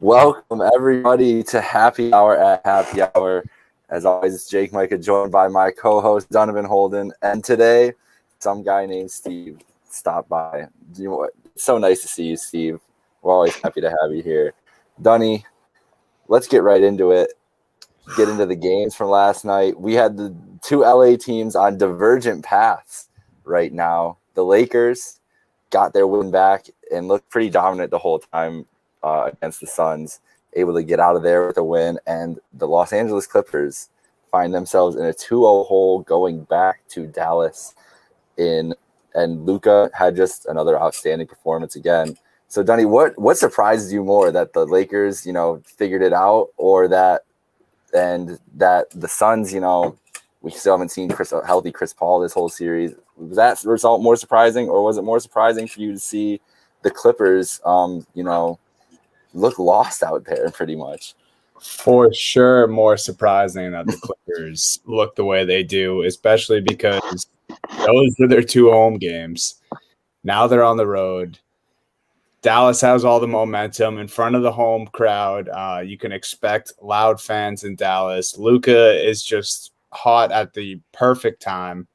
Welcome, everybody, to Happy Hour at Happy Hour. As always, it's Jake Micah, joined by my co-host, Donovan Holden. And today, some guy named Steve stopped by. You know what? It's so nice to see you, Steve. We're always happy to have you here. Dunny, let's get right into it. Get into the games from last night. We had the two LA teams on divergent paths right now. The Lakers got their win back and looked pretty dominant the whole time against the Suns, able to get out of there with a win. And the Los Angeles Clippers find themselves in a 2-0 hole going back to Dallas. And Luka had just another outstanding performance again. So, Dunny, what surprises you more, that the Lakers, figured it out, or that the Suns, we still haven't seen healthy Chris Paul this whole series? Was that result more surprising, or was it more surprising for you to see the Clippers, look lost out there pretty much? For sure, more surprising that the Clippers look the way they do, especially because those are their two home games. Now they're on the road. Dallas has all the momentum in front of the home crowd. You can expect loud fans in Dallas. Luka is just hot at the perfect time.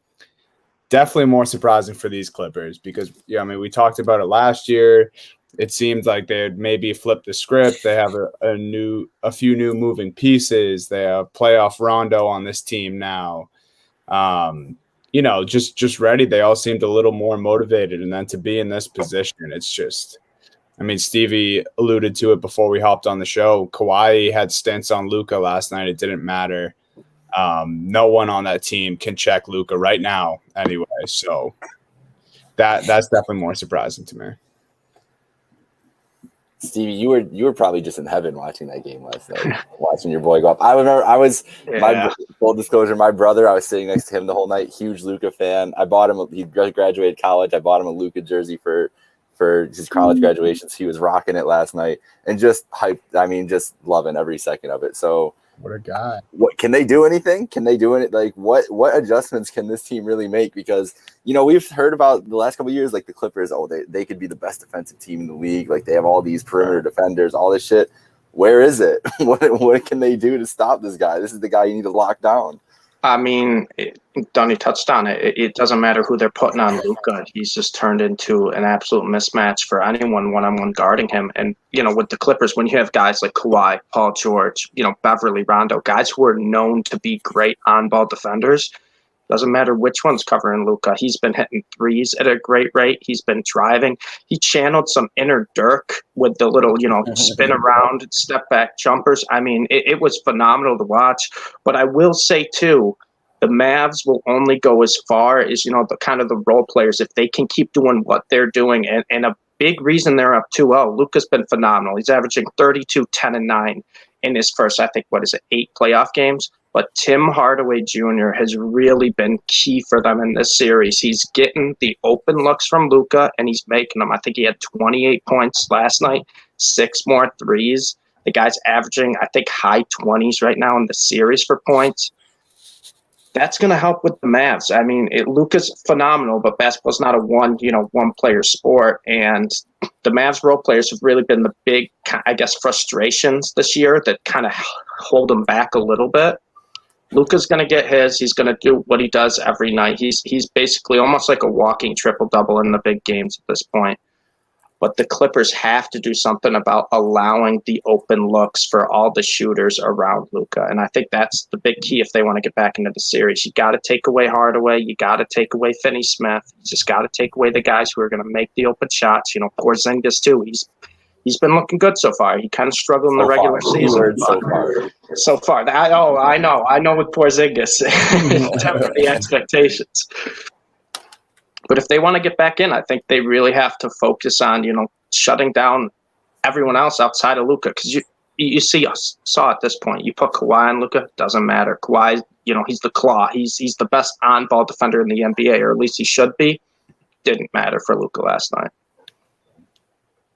Definitely more surprising for these Clippers because, we talked about it last year. It seemed like they had maybe flipped the script. They have a few new moving pieces. They have playoff Rondo on this team now. Just ready. They all seemed a little more motivated. And then to be in this position, it's just, Stevie alluded to it before we hopped on the show. Kawhi had stints on Luka last night. It didn't matter. No one on that team can check Luka right now anyway. So that's definitely more surprising to me. Stevie, you were probably just in heaven watching that game last night, watching your boy go up. I remember full disclosure, my brother, I was sitting next to him the whole night, huge Luka fan. I bought him, he graduated college. I bought him a Luka jersey for his college graduations. He was rocking it last night and just hyped. Just loving every second of it. So what a guy. What can they do? Anything? Can they do it? Like what adjustments can this team really make? Because we've heard about the last couple of years, like the Clippers. Oh, they could be the best defensive team in the league. Like they have all these perimeter defenders, all this shit. Where is it? What can they do to stop this guy? This is the guy you need to lock down. Donnie touched on it. It doesn't matter who they're putting on Luka. He's just turned into an absolute mismatch for anyone one-on-one guarding him. And, with the Clippers, when you have guys like Kawhi, Paul George, Beverly, Rondo, guys who are known to be great on-ball defenders, doesn't matter which one's covering Luka. He's been hitting threes at a great rate. He's been driving. He channeled some inner Dirk with the little, spin around, step back jumpers. It was phenomenal to watch. But I will say, too, the Mavs will only go as far as, the kind of the role players, if they can keep doing what they're doing. And a big reason they're up 2-0, Luka's been phenomenal. He's averaging 32, 10, and 9 in his first, 8 playoff games. But Tim Hardaway Jr. has really been key for them in this series. He's getting the open looks from Luka, and he's making them. I think he had 28 points last night, 6 more threes. The guy's averaging, high 20s right now in the series for points. That's going to help with the Mavs. Luka's phenomenal, but basketball's not a one-player sport. And the Mavs role players have really been the big, frustrations this year that kind of hold them back a little bit. Luka's going to get his. He's going to do what he does every night. He's basically almost like a walking triple-double in the big games at this point. But the Clippers have to do something about allowing the open looks for all the shooters around Luka. And I think that's the big key if they want to get back into the series. You got to take away Hardaway. You got to take away Finney-Smith. You just got to take away the guys who are going to make the open shots. Porzingis, too. He's been looking good so far. He kind of struggled in the regular season. So far. I know with Porzingis. Temper the expectations. But if they want to get back in, I think they really have to focus on, shutting down everyone else outside of Luka. Because you saw at this point, you put Kawhi on Luka, doesn't matter. Kawhi, he's the claw. He's the best on-ball defender in the NBA, or at least he should be. Didn't matter for Luka last night.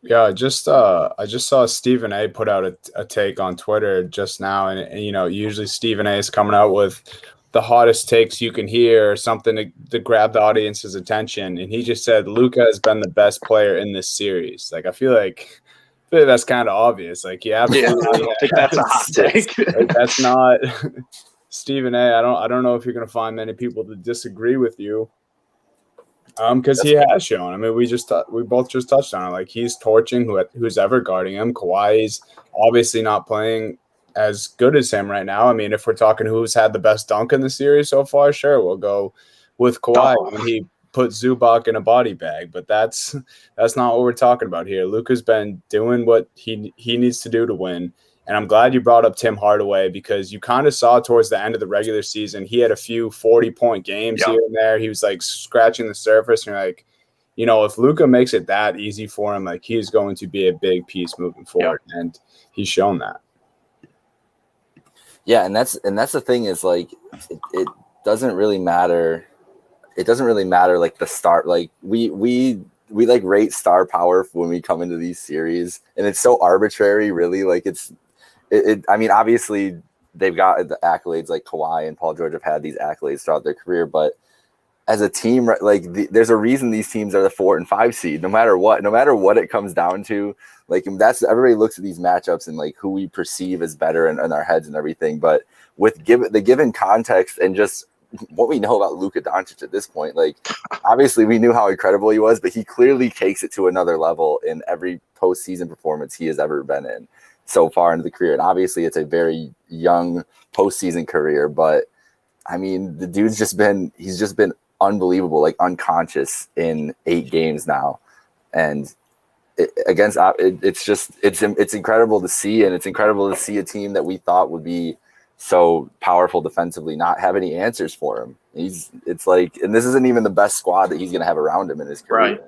Yeah, I just saw Stephen A put out a take on Twitter just now, and usually Stephen A is coming out with the hottest takes you can hear, or something to grab the audience's attention, and he just said Luka has been the best player in this series. Like, I feel like But that's kind of obvious. Like, yeah, I don't think that's a hot take. Like, that's not Stephen A. I don't know if you're going to find many people to disagree with you. Because he has shown. I mean, we both just touched on it. Like, he's torching who's ever guarding him. Kawhi's obviously not playing as good as him right now. I mean, if we're talking who's had the best dunk in the series so far, sure, we'll go with Kawhi when he put Zubac in a body bag. But that's not what we're talking about here. Luka's been doing what he needs to do to win. And I'm glad you brought up Tim Hardaway, because you kind of saw towards the end of the regular season, he had a few 40-point games here and there. He was like scratching the surface. And you're like, you know, if Luka makes it that easy for him, like, he's going to be a big piece moving forward. And he's shown that. Yeah, and that's the thing is, like, it doesn't really matter. It doesn't really matter, like, the start. Like, we like rate star power when we come into these series, and it's so arbitrary, really. Like, I mean, obviously they've got the accolades, like Kawhi and Paul George have had these accolades throughout their career, but as a team, like, there's a reason these teams are the 4 and 5 seed, no matter what it comes down to. Like, that's everybody looks at these matchups and, like, who we perceive as better in our heads and everything. But with the given context and just what we know about Luka Doncic at this point, like, obviously we knew how incredible he was, but he clearly takes it to another level in every postseason performance he has ever been in so far into the career. And obviously it's a very young postseason career, but I mean, the dude's he's just been unbelievable, like, unconscious in 8 games now. And it's incredible to see. And it's incredible to see a team that we thought would be so powerful defensively not have any answers for him. It's like, and this isn't even the best squad that he's going to have around him in his career. Right.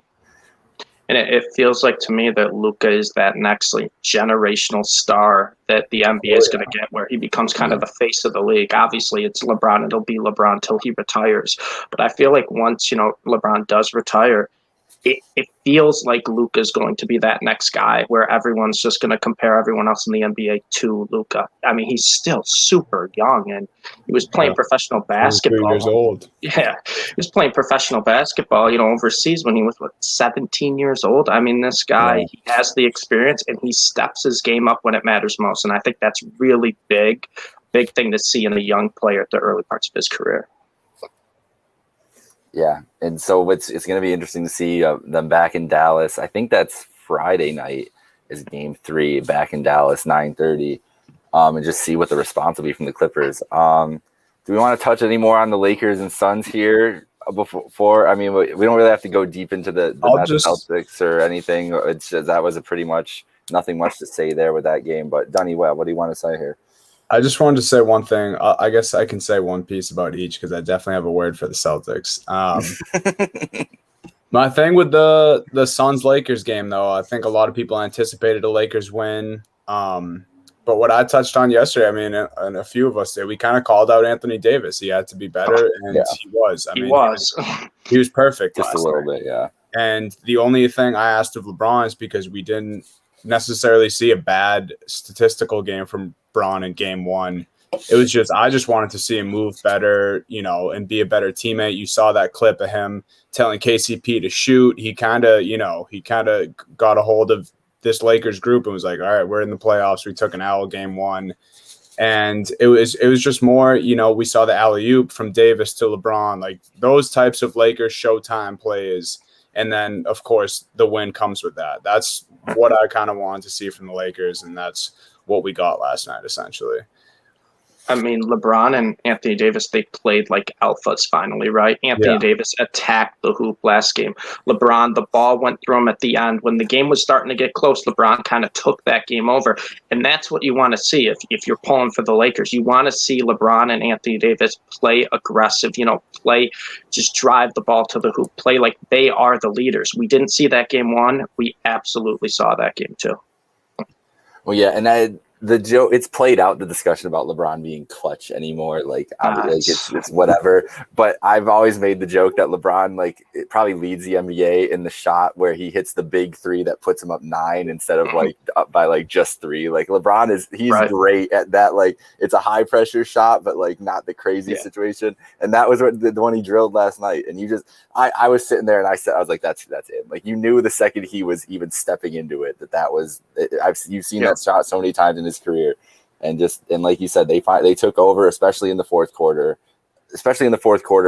And it feels like to me that Luka is that next, like, generational star that the NBA is going to get, where he becomes kind of the face of the league. Obviously, it's LeBron, and it'll be LeBron until he retires. But I feel like once, you know, LeBron does retire, it feels like Luka is going to be that next guy where everyone's just going to compare everyone else in the NBA to Luka. I mean, he's still super young, and he was playing professional basketball. 23 years old. Yeah, he was playing professional basketball, you know, overseas when he was, 17 years old. I mean, this guy, he has the experience, and he steps his game up when it matters most. And I think that's really big thing to see in a young player at the early parts of his career. Yeah, and so it's going to be interesting to see them back in Dallas. I think that's Friday night is Game 3 back in Dallas, 9:30, and just see what the response will be from the Clippers. Do we want to touch any more on the Lakers and Suns here before? I mean, we don't really have to go deep into the Celtics or anything. It's just, that was pretty much nothing much to say there with that game. But Dunny, what do you want to say here? I just wanted to say one thing. I guess I can say one piece about each, because I definitely have a word for the Celtics. My thing with the Suns-Lakers game, though, I think a lot of people anticipated a Lakers win. But what I touched on yesterday, I mean, and a few of us did, we kind of called out Anthony Davis. He had to be better, and he was. He was perfect. Just a little bit, yeah. And the only thing I asked of LeBron is because we didn't necessarily see a bad statistical game from Braun in Game 1. It was just, I just wanted to see him move better, you know, and be a better teammate. You saw that clip of him telling KCP to shoot. He kind of got a hold of this Lakers group and was like, all right, we're in the playoffs. We took an L Game 1. And it was just more, you know, we saw the alley-oop from Davis to LeBron, like those types of Lakers Showtime plays. And then, of course, the win comes with that. That's what I kind of wanted to see from the Lakers, and that's what we got last night, essentially. I mean, LeBron and Anthony Davis, they played like alphas finally, right? Anthony Davis attacked the hoop last game. LeBron, the ball went through him at the end. When the game was starting to get close, LeBron kind of took that game over. And that's what you want to see if you're pulling for the Lakers. You want to see LeBron and Anthony Davis play aggressive, you know, just drive the ball to the hoop, play like they are the leaders. We didn't see that Game 1. We absolutely saw that Game 2. Well, yeah, and the joke, it's played out, the discussion about LeBron being clutch anymore. Like, it's whatever. But I've always made the joke that LeBron, like, it probably leads the NBA in the shot where he hits the big three that puts him up 9 instead of like up by like just 3. Like, LeBron he's great at that. Like, it's a high pressure shot, but like not the crazy situation. And that was what the one he drilled last night. And I was sitting there and I was like, that's him. Like, you knew the second he was even stepping into it that was. You've seen that shot so many times in his career, and like you said, they took over, especially in the fourth quarter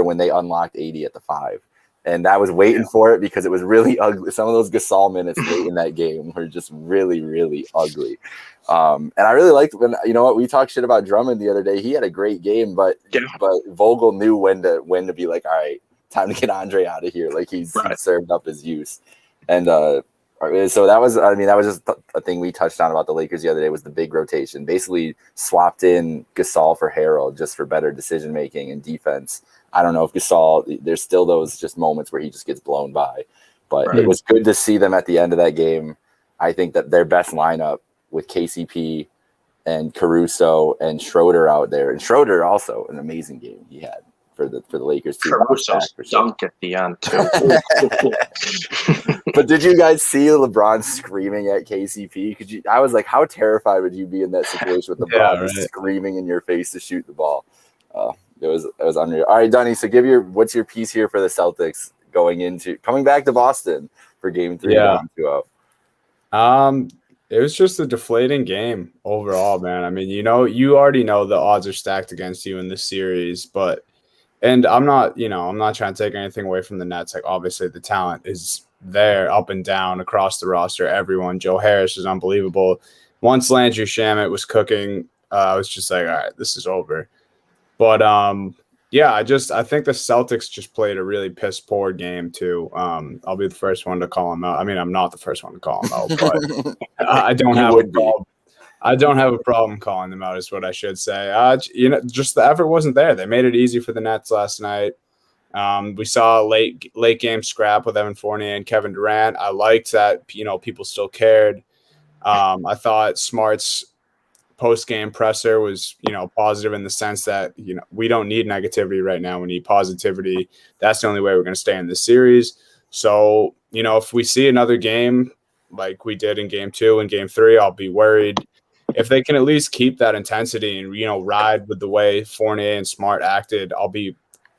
when they unlocked 80 at the 5, and I was waiting for it because it was really ugly. Some of those Gasol minutes late in that game were just really, really ugly. And I really liked when, you know what, we talked shit about Drummond the other day. He had a great game, but Vogel knew when to be like, all right, time to get Andre out of here. Like, he served up his use. And so that was just a thing we touched on about the Lakers the other day, was the big rotation. Basically swapped in Gasol for Harrell just for better decision making and defense. I don't know if Gasol, there's still those just moments where he just gets blown by, but it was good to see them at the end of that game. I think that their best lineup with KCP and Caruso and Schroeder out there, and Schroeder also an amazing game he had for the Lakers too. Caruso's dunk at the end too. But did you guys see LeBron screaming at KCP? I was like, how terrified would you be in that situation with LeBron screaming in your face to shoot the ball? It was unreal. All right, Dunny, so what's your piece here for the Celtics coming back to Boston for Game 3 down 2-0? It was just a deflating game overall, man. I mean, you already know the odds are stacked against you in this series, and I'm not trying to take anything away from the Nets. Like, obviously the talent is there up and down across the roster. Everyone, Joe Harris is unbelievable. Once Landry Shamet was cooking, I was just like, all right, this is over. But I think the Celtics just played a really piss poor game too. I'll be the first one to call them out. I mean, I'm not the first one to call them out, but I don't have a problem. I don't have a problem calling them out, is what I should say. Just the effort wasn't there. They made it easy for the Nets last night. We saw a late game scrap with Evan Fournier and Kevin Durant. I liked that, people still cared. I thought Smart's post-game presser was, positive in the sense that, we don't need negativity right now. We need positivity. That's the only way we're going to stay in this series. So, if we see another game like we did in Game 2 and Game 3, I'll be worried. If they can at least keep that intensity and, ride with the way Fournier and Smart acted, I'll be,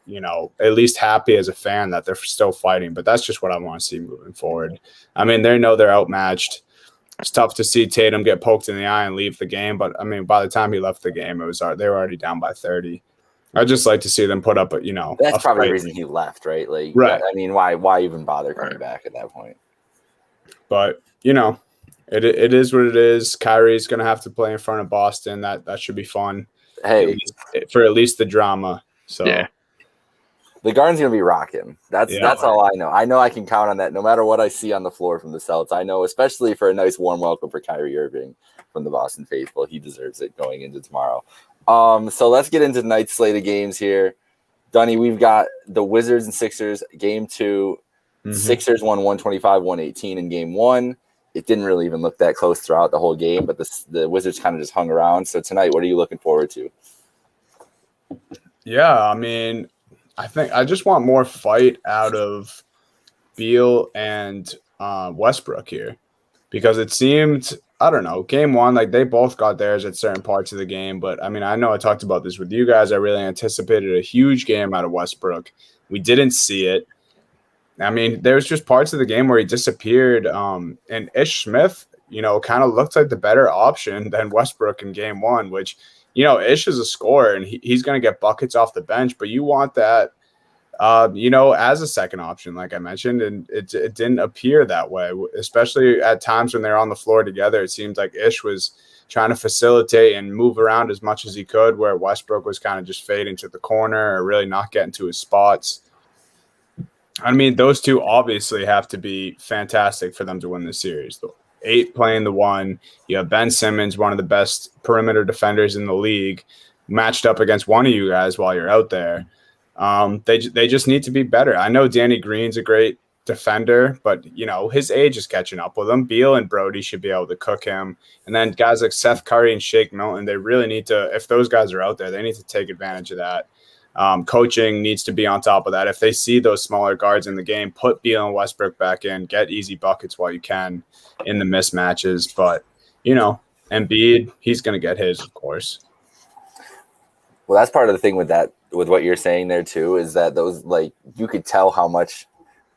at least happy as a fan that they're still fighting. But that's just what I want to see moving forward. I mean, they know they're outmatched. It's tough to see Tatum get poked in the eye and leave the game. But, I mean, by the time he left the game, they were already down by 30. I'd just like to see them put up, that's probably the reason he left, right? Like, right. I mean, why even bother coming back at that point? But, it is what it is. Kyrie's going to have to play in front of Boston. That should be fun. Hey, for at least the drama. So the Garden's going to be rocking. That's all I know. I know I can count on that no matter what I see on the floor from the Celtics. I know, especially for a nice warm welcome for Kyrie Irving from the Boston faithful. He deserves it going into tomorrow. So let's get into tonight's slate of games here. Dunny, we've got the Wizards and Sixers, Game 2. Sixers won 125-118 in Game 1. It didn't really even look that close throughout the whole game, but the Wizards kind of just hung around. So tonight, what are you looking forward to? Yeah, I mean, I think I just want more fight out of Beal and Westbrook here, because it seemed, I don't know, Game 1, like they both got theirs at certain parts of the game. But, I mean, I know I talked about this with you guys. I really anticipated a huge game out of Westbrook. We didn't see it. I mean, there's just parts of the game where he disappeared. And Ish Smith, kind of looked like the better option than Westbrook in Game 1, which, Ish is a scorer and he's going to get buckets off the bench, but you want that, as a second option, like I mentioned, and it didn't appear that way, especially at times when they're on the floor together. It seemed like Ish was trying to facilitate and move around as much as he could, where Westbrook was kind of just fading to the corner or really not getting to his spots. I mean, those two obviously have to be fantastic for them to win this series. The 8 playing the 1. You have Ben Simmons, one of the best perimeter defenders in the league, matched up against one of you guys while you're out there. They just need to be better. I know Danny Green's a great defender, but his age is catching up with him. Beal and Brody should be able to cook him, and then guys like Seth Curry and Shake Milton, they really need to. If those guys are out there, they need to take advantage of that. Coaching needs to be on top of that. If they see those smaller guards in the game, put Beal and Westbrook back in, get easy buckets while you can in the mismatches. But Embiid, he's going to get his, of course. Well, that's part of the thing with what you're saying there too, is that those, like, you could tell how much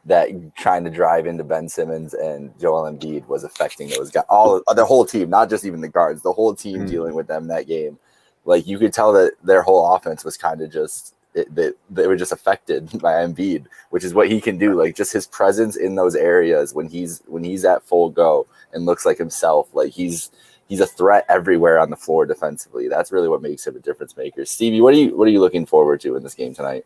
that trying to drive into Ben Simmons and Joel Embiid was affecting those guys, the whole team, not just even the guards, the whole team dealing with them that game. Like, you could tell that their whole offense was kind of just they were just affected by Embiid, which is what he can do. Like, just his presence in those areas when he's at full go and looks like himself, like he's a threat everywhere on the floor defensively. That's really what makes him a difference maker. Stevie, what are you looking forward to in this game tonight?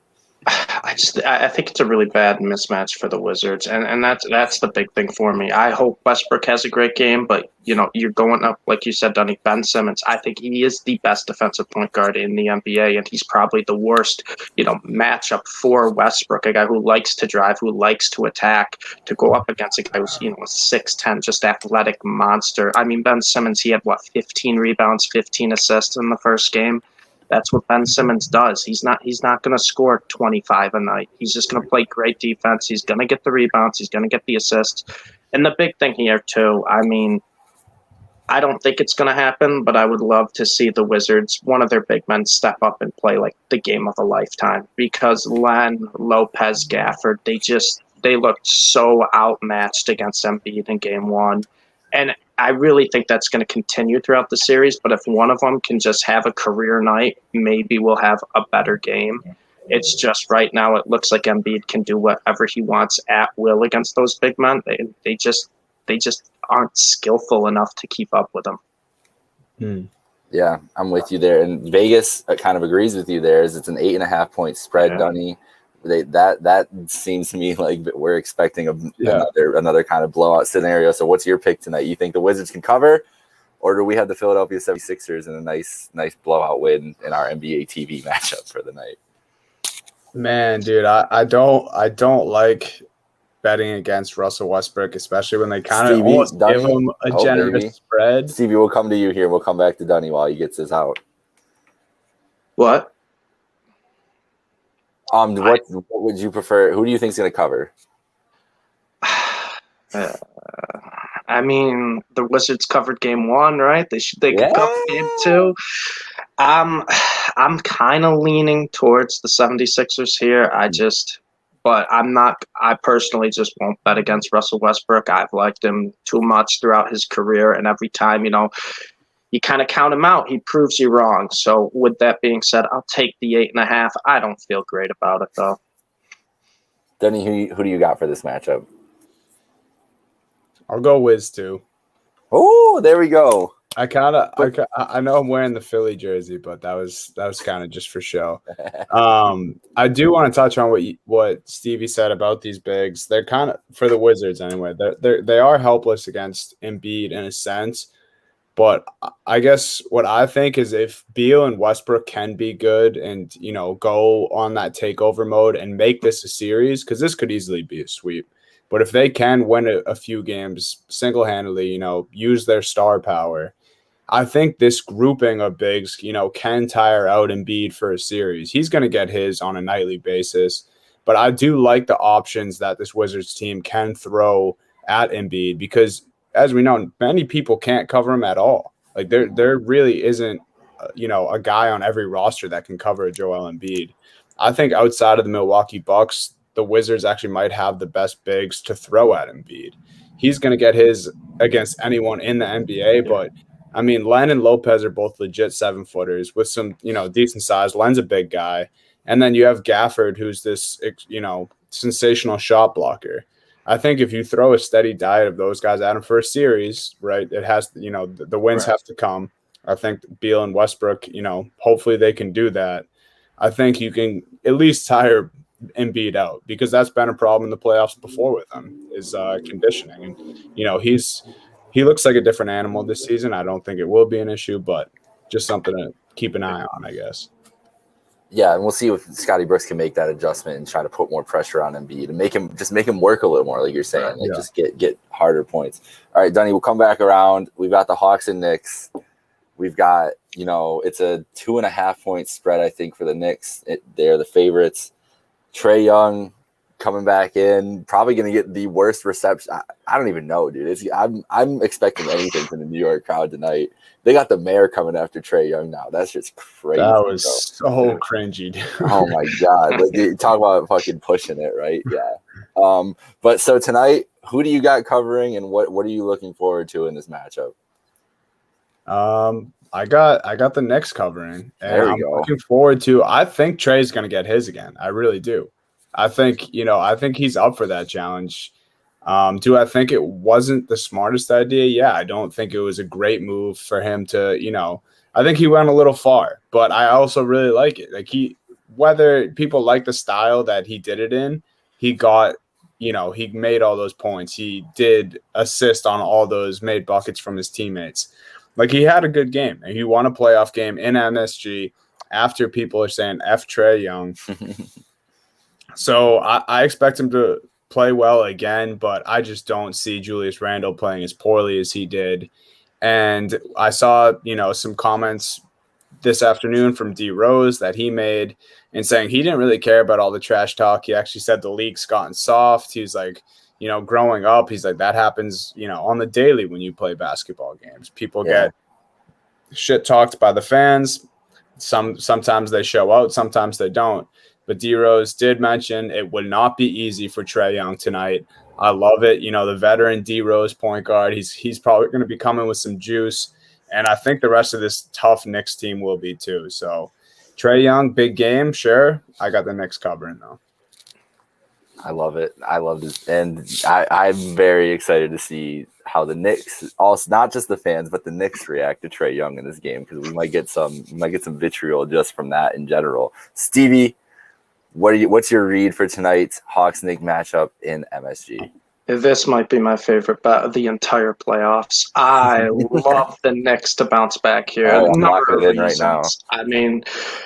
I think it's a really bad mismatch for the Wizards, and that's the big thing for me. I hope Westbrook has a great game, but you're going up, like you said, Dunny, Ben Simmons. I think he is the best defensive point guard in the NBA, and he's probably the worst matchup for Westbrook, a guy who likes to drive, who likes to attack, to go up against a guy who's a 6'10", just athletic monster. I mean, Ben Simmons, he had 15 rebounds, 15 assists in the first game. That's what Ben Simmons does. He's not going to score 25 a night. He's just going to play great defense. He's going to get the rebounds. He's going to get the assists. And the big thing here, too, I mean, I don't think it's going to happen, but I would love to see the Wizards, one of their big men, step up and play like the game of a lifetime, because Len, Lopez, Gafford, they looked so outmatched against Embiid in game one. And I really think that's going to continue throughout the series. But if one of them can just have a career night, maybe we'll have a better game. It's just right now it looks like Embiid can do whatever he wants at will against those big men. They just aren't skillful enough to keep up with them. Yeah, I'm with you there. And Vegas kind of agrees with you there. It's an 8.5 point spread, yeah. Dunny. That seems to me like we're expecting another kind of blowout scenario. So what's your pick tonight? You think the Wizards can cover, or do we have the Philadelphia 76ers in a nice blowout win in our NBA TV matchup for the night? Man, dude, I don't like betting against Russell Westbrook, especially when they kind of almost give him a generous spread. Stevie, we'll come to you here. We'll come back to Dunny while he gets this out. What? What would you prefer? Who do you think is going to cover? I mean, the Wizards covered game one, right? They could cover game two. I'm kind of leaning towards the 76ers here. But I personally just won't bet against Russell Westbrook. I've liked him too much throughout his career, and every time, you kind of count him out, he proves you wrong. So with that being said, I'll take the 8.5. I don't feel great about it, though. Denny, who do you got for this matchup? I'll go Wiz too. Oh, there we go. I know I'm wearing the Philly jersey, but that was kind of just for show. I do want to touch on what Stevie said about these bigs. They're kind of, for the Wizards anyway, they are helpless against Embiid in a sense. But I guess what I think is if Beal and Westbrook can be good and, go on that takeover mode and make this a series, because this could easily be a sweep. But if they can win a few games single-handedly, use their star power, I think this grouping of bigs, can tire out Embiid for a series. He's going to get his on a nightly basis. But I do like the options that this Wizards team can throw at Embiid because, as we know, many people can't cover him at all. Like there really isn't, a guy on every roster that can cover Joel Embiid. I think outside of the Milwaukee Bucks, the Wizards actually might have the best bigs to throw at Embiid. He's going to get his against anyone in the NBA, but I mean, Len and Lopez are both legit 7-footers with some, decent size. Len's a big guy. And then you have Gafford, who's this, sensational shot blocker. I think if you throw a steady diet of those guys at him for a series, right, it has, the wins have to come. I think Beal and Westbrook, hopefully they can do that. I think you can at least tire Embiid out because that's been a problem in the playoffs before with him is conditioning. And, he looks like a different animal this season. I don't think it will be an issue, but just something to keep an eye on, I guess. Yeah, and we'll see if Scotty Brooks can make that adjustment and try to put more pressure on Embiid and make him work a little more, like you're saying, like just get harder points. All right, Dunny, we'll come back around. We've got the Hawks and Knicks. We've got, it's a 2.5 point spread, I think, for the Knicks. They're the favorites. Trae Young coming back in, probably going to get the worst reception. I don't even know, dude. I'm expecting anything from the New York crowd tonight. They got the mayor coming after Trae Young now. That's just crazy. That was so cringy, dude. Oh my god! Like, you talk about fucking pushing it, right? Yeah. But so tonight, who do you got covering, and what are you looking forward to in this matchup? I got the Knicks covering, and there I'm looking forward to. I think Trae's going to get his again. I really do. I think he's up for that challenge. Do I think it wasn't the smartest idea? Yeah, I don't think it was a great move for him to, I think he went a little far, but I also really like it. Like whether people like the style that he did it in, he got, he made all those points. He did assist on all those, made buckets from his teammates. Like, he had a good game, and he won a playoff game in MSG after people are saying F Trae Young. So I expect him to play well again, but I just don't see Julius Randle playing as poorly as he did. And I saw, some comments this afternoon from D Rose that he made and saying he didn't really care about all the trash talk. He actually said the league's gotten soft. He's like, growing up, he's like, that happens, on the daily when you play basketball games. People get shit talked by the fans. Sometimes they show out, sometimes they don't. But D Rose did mention it would not be easy for Trae Young tonight. I love it. The veteran D Rose point guard, he's probably going to be coming with some juice. And I think the rest of this tough Knicks team will be too. So Trae Young, big game, sure. I got the Knicks covering though. I love it. I love this. And I'm very excited to see how the Knicks, also not just the fans, but the Knicks react to Trae Young in this game, because we might get some vitriol just from that in general. Stevie, what's your read for tonight's Hawks-Knicks matchup in MSG? This might be my favorite bet of the entire playoffs. I love the Knicks to bounce back here. I'm locking it in right now. I mean,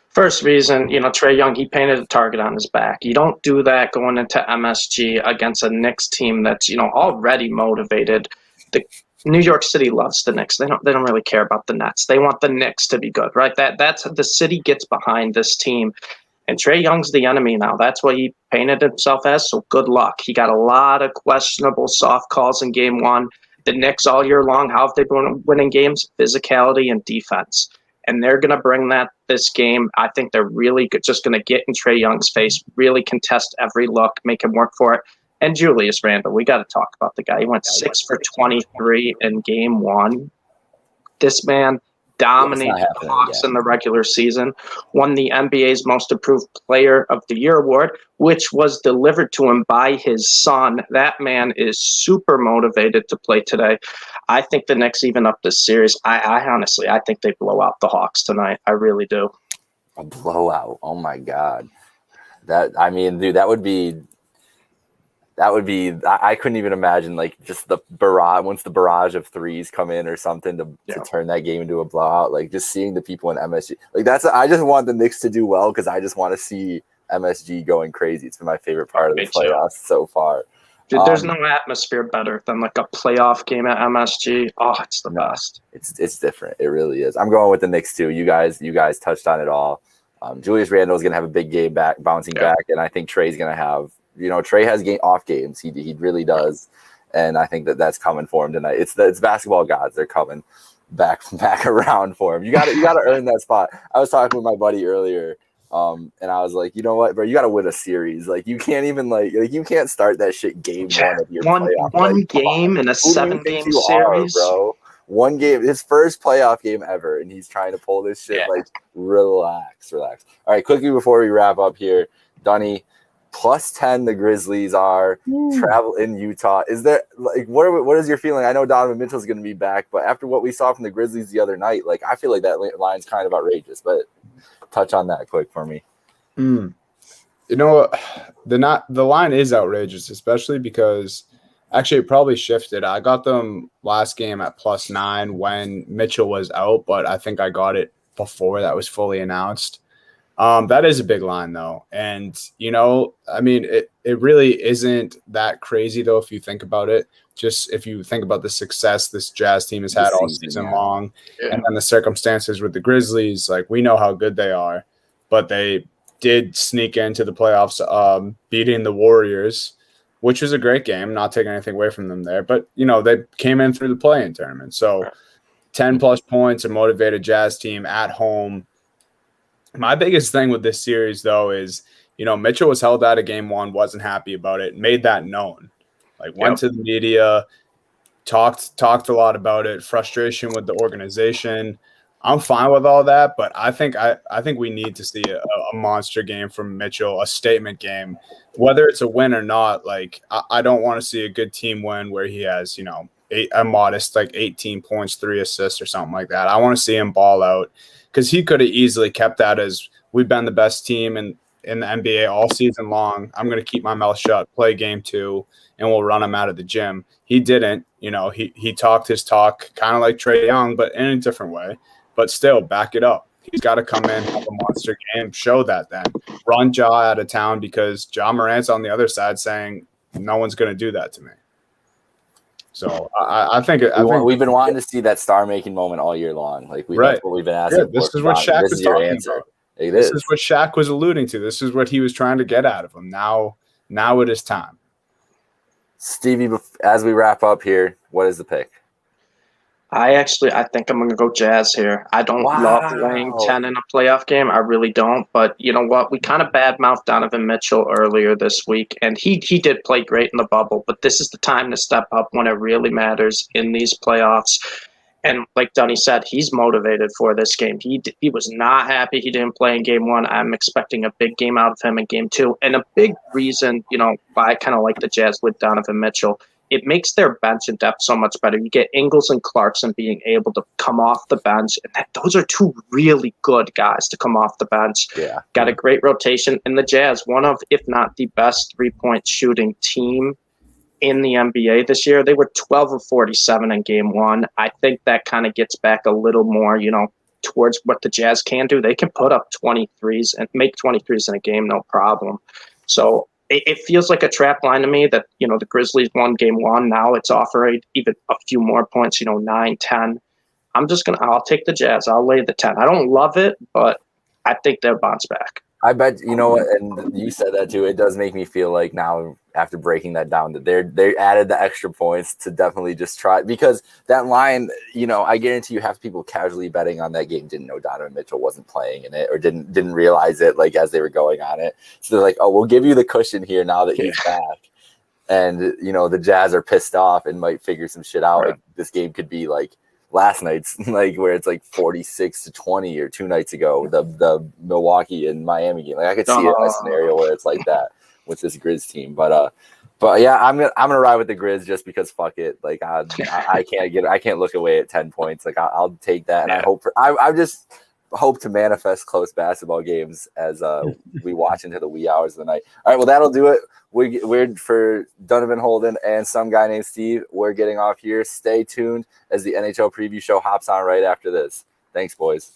first reason, Trae Young, he painted a target on his back. You don't do that going into MSG against a Knicks team that's, already motivated. The New York City loves the Knicks. They don't really care about the Nets. They want the Knicks to be good, right? That's the city gets behind this team. And Trae Young's the enemy now. That's what he painted himself as, so good luck. He got a lot of questionable soft calls in game one. The Knicks all year long, how have they been winning games? Physicality and defense. And they're going to bring that this game. I think they're really just going to get in Trae Young's face, really contest every look, make him work for it. And Julius Randle, we got to talk about the guy. He went 6 for 23 in game one. This man dominated the Hawks in the regular season, won the NBA's Most Improved Player of the Year award, which was delivered to him by his son. That man is super motivated to play today. I think the Knicks even up this series. I honestly, I think they blow out the Hawks tonight. I really do. A blowout. Oh my God. Dude, that would be I couldn't even imagine, like, just the barrage, once the barrage of threes come in or something to turn that game into a blowout. Like, just seeing the people in MSG, like, I just want the Knicks to do well, because I just want to see MSG going crazy. It's been my favorite part of the playoffs so far. Dude, there's no atmosphere better than like a playoff game at MSG. Oh, it's the best. It's different. It really is. I'm going with the Knicks too. You guys touched on it all. Julius Randle is going to have a big game bouncing back, and I think Trae's going to have. Trae has off games. He really does, and I think that's coming for him tonight. It's basketball gods. They're coming back around for him. You got to earn that spot. I was talking with my buddy earlier, and I was like, you know what, bro? You got to win a series. Like, you can't even like you can't start that shit game one of your playoff. One game in a 7-game series, bro. One game, his first playoff game ever, and he's trying to pull this shit. Like, relax. All right, quickly before we wrap up here, Dunny. +10 the Grizzlies are travel in Utah. Is there, like, what is your feeling? I know Donovan Mitchell's going to be back, but after what we saw from the Grizzlies the other night, like, I feel like that line's kind of outrageous. But touch on that quick for me. The line is outrageous, especially because actually it probably shifted. I got them last game at +9 when Mitchell was out, but I think I got it before that was fully announced. That is a big line, though. And, I mean, it really isn't that crazy, though, if you think about it. Just if you think about the success this Jazz team has had all season long, and then the circumstances with the Grizzlies, like, we know how good they are. But they did sneak into the playoffs, beating the Warriors, which was a great game, not taking anything away from them there. But, they came in through the play-in tournament. So 10-plus points, a motivated Jazz team at home. My biggest thing with this series, though, is, Mitchell was held out of game one, wasn't happy about it, made that known. Like, went to the media, talked a lot about it, frustration with the organization. I'm fine with all that, but I think we need to see a monster game from Mitchell, a statement game, whether it's a win or not. Like, I don't want to see a good team win where he has, a modest, like 18 points, 3 assists or something like that. I want to see him ball out, because he could have easily kept that as, we've been the best team in the NBA all season long. I'm going to keep my mouth shut, play game 2, and we'll run him out of the gym. He didn't. He talked his talk kind of like Trae Young, but in a different way. But still, back it up. He's got to come in, have a monster game, show that then. Run Ja out of town, because Ja Morant's on the other side saying, no one's going to do that to me. So I think we've been wanting to see that star-making moment all year long. Like, that's what we've been asking for. This is what Shaq was talking about. This is what Shaq was alluding to. This is what he was trying to get out of him. Now it is time. Stevie, as we wrap up here, what is the pick? I think I'm going to go Jazz here. I don't love laying 10 in a playoff game. I really don't. But you know what? We kind of badmouthed Donovan Mitchell earlier this week, and he did play great in the bubble. But this is the time to step up when it really matters in these playoffs. And like Dunny said, he's motivated for this game. He was not happy he didn't play in game 1. I'm expecting a big game out of him in game 2. And a big reason, why I kind of like the Jazz with Donovan Mitchell, it makes their bench and depth so much better. You get Ingles and Clarkson being able to come off the bench. And those are 2 really good guys to come off the bench. Yeah. Got a great rotation. And the Jazz, one of, if not the best 3-point shooting team in the NBA this year. They were 12 of 47 in game 1. I think that kind of gets back a little more, towards what the Jazz can do. They can put up 23s and make 23s in a game, no problem. So it feels like a trap line to me that, the Grizzlies won game 1. Now it's offering even a few more points, 9, 10. I'll take the Jazz. I'll lay the 10. I don't love it, but I think they'll bounce back. I bet, and you said that too, it does make me feel like now, after breaking that down, that they added the extra points to definitely just try, because that line, I guarantee you half people casually betting on that game didn't know Donovan Mitchell wasn't playing in it, or didn't realize it, like, as they were going on it. So they're like, oh, we'll give you the cushion here now that he's back. And, the Jazz are pissed off and might figure some shit out. Right. Like, this game could be like last night's, like, where it's like 46-20, or 2 nights ago, the Milwaukee and Miami game. Like, I could see a scenario where it's like that with this Grizz team. But yeah, I'm gonna ride with the Grizz just because fuck it. Like, I can't look away at 10 points. Like, I'll take that, and I just hope to manifest close basketball games as we watch into the wee hours of the night. All right, well, that'll do it. We're for Donovan Holden and some guy named Steve. We're getting off here. Stay tuned as the NHL preview show hops on right after this. Thanks, boys.